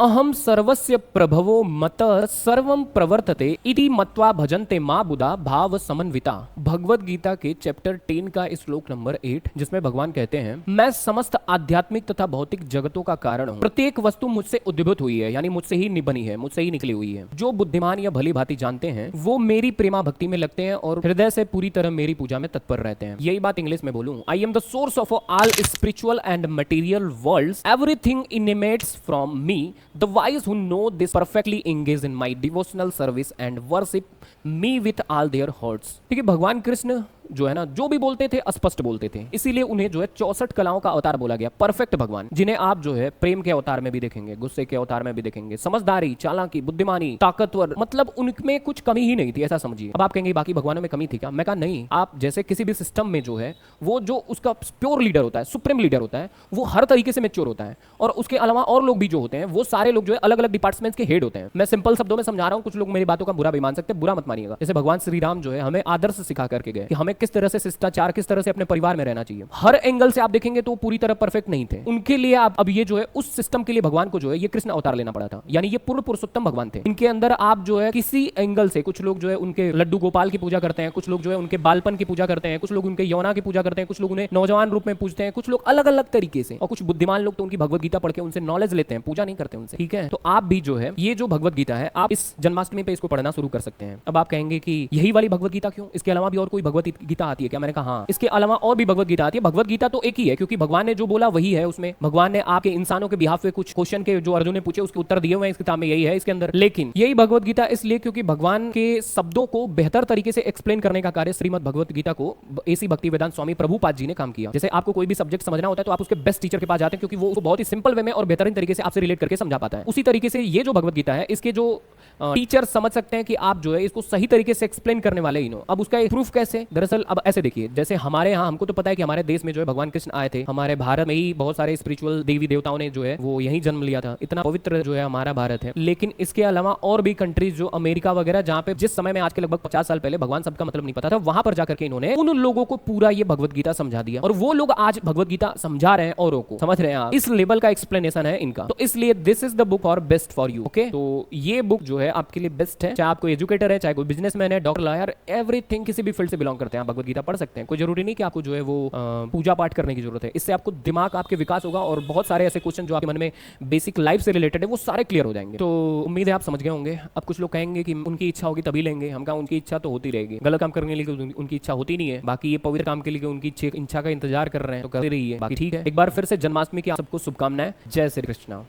अहम सर्वस्य प्रभवो मत सर्वम प्रवर्तते इति मत्वा भजन्ते मां बुधा भाव समन्विता। भगवत गीता के चैप्टर 10 का श्लोक नंबर 8, जिसमें भगवान कहते हैं, मैं समस्त आध्यात्मिक तथा भौतिक जगतों का कारण हूँ। प्रत्येक वस्तु मुझसे उद्भूत हुई है, यानी मुझसे ही बनी है, मुझसे ही निकली हुई है। जो बुद्धिमान या भली भांति जानते हैं वो मेरी प्रेमा भक्ति में लगते हैं और हृदय से पूरी तरह मेरी पूजा में तत्पर रहते हैं। यही बात इंग्लिश में बोलूं, I am the source of all spiritual and material worlds, everything emanates from me. The wise who know this perfectly engage in my devotional service and worship me with all their hearts। ठीक है, भगवान कृष्ण जो है ना, जो भी बोलते थे स्पष्ट बोलते थे, इसीलिए उन्हें जो है 64 कलाओं का अवतार बोला गया। परफेक्ट भगवान, जिन्हें आप जो है प्रेम के अवतार में भी देखेंगे, गुस्से के अवतार में भी देखेंगे, समझदारी, चालाकी, बुद्धिमानी, ताकतवर, मतलब उनमें कुछ कमी ही नहीं थी, ऐसा समझिए। अब आप कहेंगे बाकी भगवानों में कमी थी क्या? मैं कहा नहीं। आप जैसे किसी भी सिस्टम में जो है वो जो उसका प्योर लीडर होता है, सुप्रीम लीडर होता है, वो हर तरीके से मैच्योर होता है, और उसके अलावा और लोग भी जो होते हैं वो सारे लोग जो है अलग अलग डिपार्टमेंट्स के हेड होते हैं। मैं सिंपल शब्दों में समझा रहा हूं, कुछ लोग मेरी बातों का बुरा भी मान सकते हैं, बुरा मत मानिएगा। जैसे भगवान श्री राम जो है हमें आदर्श सिखा करके गए कि हमें किस तरह से शिष्टाचार, किस तरह से अपने परिवार में रहना चाहिए। हर एंगल से आप देखेंगे तो पूरी तरह परफेक्ट नहीं थे। उनके लिए आप अब ये जो है उस सिस्टम के लिए भगवान को जो है ये कृष्ण अवतार लेना पड़ा था, यानी ये पूर्ण पुरुषोत्तम भगवान थे। इनके अंदर आप जो है किसी एंगल से, कुछ लोग जो है उनके लड्डू गोपाल की पूजा करते हैं, कुछ लोग जो है उनके बालपन की पूजा करते हैं, कुछ लोग उनके यौना की पूजा करते हैं, कुछ लोग उन्हें नौजवान रूप में पूजते हैं, कुछ लोग अलग अलग तरीके से, और कुछ बुद्धिमान लोग तो उनकी भगवत गीता पढ़ के उनसे नॉलेज लेते हैं, पूजा नहीं करते उनसे। ठीक है, तो आप भी जो है ये जो भगवत गीता है आप इस जन्माष्टमी पे इसको पढ़ना शुरू कर सकते हैं। अब आप कहेंगे कि यही वाली भगवत गीता क्यों, इसके अलावा भी और कोई भगवत गीता आती है क्या? मैंने कहा हाँ, इसके अलावा और भी भगवत गीता आती है। भगवत गीता तो एक ही है, क्योंकि भगवान ने जो बोला वही है उसमें। भगवान ने आपके इंसानों के बिहाफ पे कुछ क्वेश्चन के जो अर्जुन ने पूछे उसके उत्तर दिए हुए हैं इस किताब में, यही है इसके अंदर। लेकिन यही भगवत गीता इसलिए क्योंकि भगवान के शब्दों को बेहतर तरीके से एक्सप्लेन करने का कार्य श्रीमद् भगवत गीता को एसी भक्ति वेदांत स्वामी प्रभुपाद जी ने काम किया। जैसे आपको कोई भी सब्जेक्ट समझना होता है तो आप उसके बेस्ट टीचर के पास जाते हैं, क्योंकि वो बहुत ही सिंपल वे में और बेहतरीन तरीके से आपसे रिलेट करके समझा पाता है। उसी तरीके से ये जो भगवत गीता है, इसके जो टीचर समझ सकते हैं कि आप जो है इसको सही तरीके से एक्सप्लेन करने वाले ही नो। अब उसका प्रूफ कैसे? दरअसल अब ऐसे देखिए, जैसे हमारे यहाँ हमको तो पता है कि हमारे देश में जो है भगवान कृष्ण आए थे, हमारे भारत में ही बहुत सारे स्पिरिचुअल देवी देवताओं ने जो है वो यही जन्म लिया था। इतना पवित्र जो है हमारा भारत है। लेकिन इसके अलावा और भी कंट्रीज, जो अमेरिका वगैरह, जहाँ पे जिस समय में आज के लगभग 50 साल पहले भगवान सबका मतलब नहीं पता था, वहां पर जाकर के इन्होंने उन लोगों को पूरा ये भगवत गीता समझा दिया, और वो लोग आज भगवत गीता समझा रहे हैं औरों को। समझ रहे हैं आप? इस लेवल का एक्सप्लेनेशन है इनका। तो इसलिए this is the book for best for you. Okay, तो ये बुक जो है आपके लिए बेस्ट है। चाहे आप कोई एजुकेटर है, चाहे कोई बिजनेसमैन है, डॉक्टर, लॉयर, एवरीथिंग, किसी भी फील्ड से बिलोंग करते हैं, आप भगवत गीता पढ़ सकते हैं। कोई जरूरी नहीं कि आपको जो है वो पूजा पाठ करने की जरूरत है। इससे आपको दिमाग, आपके विकास होगा, और बहुत सारे ऐसे क्वेश्चन जो आपके मन में बेसिक लाइफ से रिलेटेड है वो सारे क्लियर हो जाएंगे। तो उम्मीद है आप समझ गए होंगे। अब कुछ लोग कहेंगे कि उनकी इच्छा होगी तभी लेंगे। हम कहा उनकी इच्छा तो होती रहेगी, गलत काम करने के लिए उनकी इच्छा होती नहीं है। बाकी ये पवित्र काम के लिए उनकी इच्छा का इंतजार कर रहे हैं तो करते रहिए। बाकी ठीक है, एक बार फिर से जन्माष्टमी की आप सबको शुभकामनाएं। जय श्री कृष्ण।